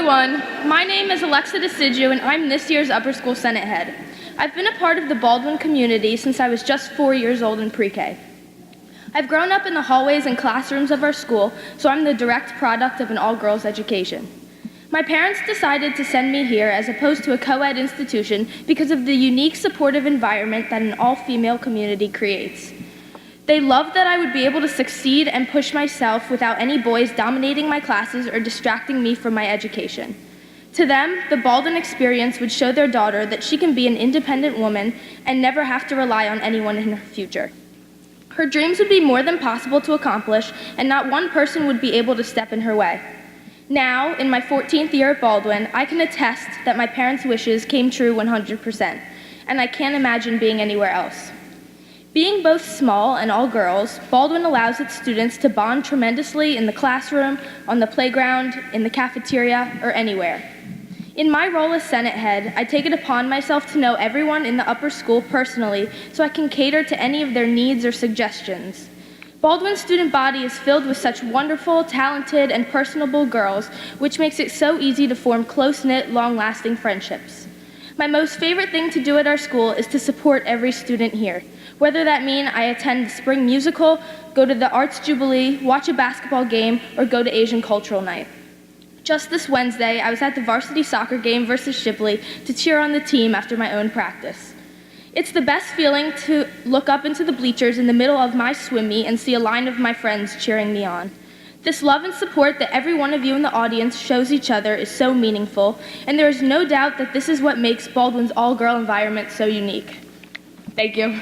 everyone. My name is Alexa Diecidue, and I'm this year's Upper School Senate Head. I've been a part of the Baldwin community since I was just 4 years old in pre-K. I've grown up in the hallways and classrooms of our school, so I'm the direct product of an all-girls education. My parents decided to send me here as opposed to a co-ed institution because of the unique supportive environment that an all-female community creates. They loved that I would be able to succeed and push myself without any boys dominating my classes or distracting me from my education. To them, the Baldwin experience would show their daughter that she can be an independent woman and never have to rely on anyone in her future. Her dreams would be more than possible to accomplish, and not one person would be able to step in her way. Now, in my 14th year at Baldwin, I can attest that my parents' wishes came true 100%, and I can't imagine being anywhere else. Being both small and all girls, Baldwin allows its students to bond tremendously in the classroom, on the playground, in the cafeteria, or anywhere. In my role as Senate Head, I take it upon myself to know everyone in the upper school personally so I can cater to any of their needs or suggestions. Baldwin's student body is filled with such wonderful, talented, and personable girls, which makes it so easy to form close-knit, long-lasting friendships. My most favorite thing to do at our school is to support every student here. Whether that mean I attend the spring musical, go to the Arts Jubilee, watch a basketball game, or go to Asian Cultural Night. Just this Wednesday, I was at the varsity soccer game versus Shipley to cheer on the team after my own practice. It's the best feeling to look up into the bleachers in the middle of my swim meet and see a line of my friends cheering me on. This love and support that every one of you in the audience shows each other is so meaningful, and there is no doubt that this is what makes Baldwin's all-girl environment so unique. Thank you.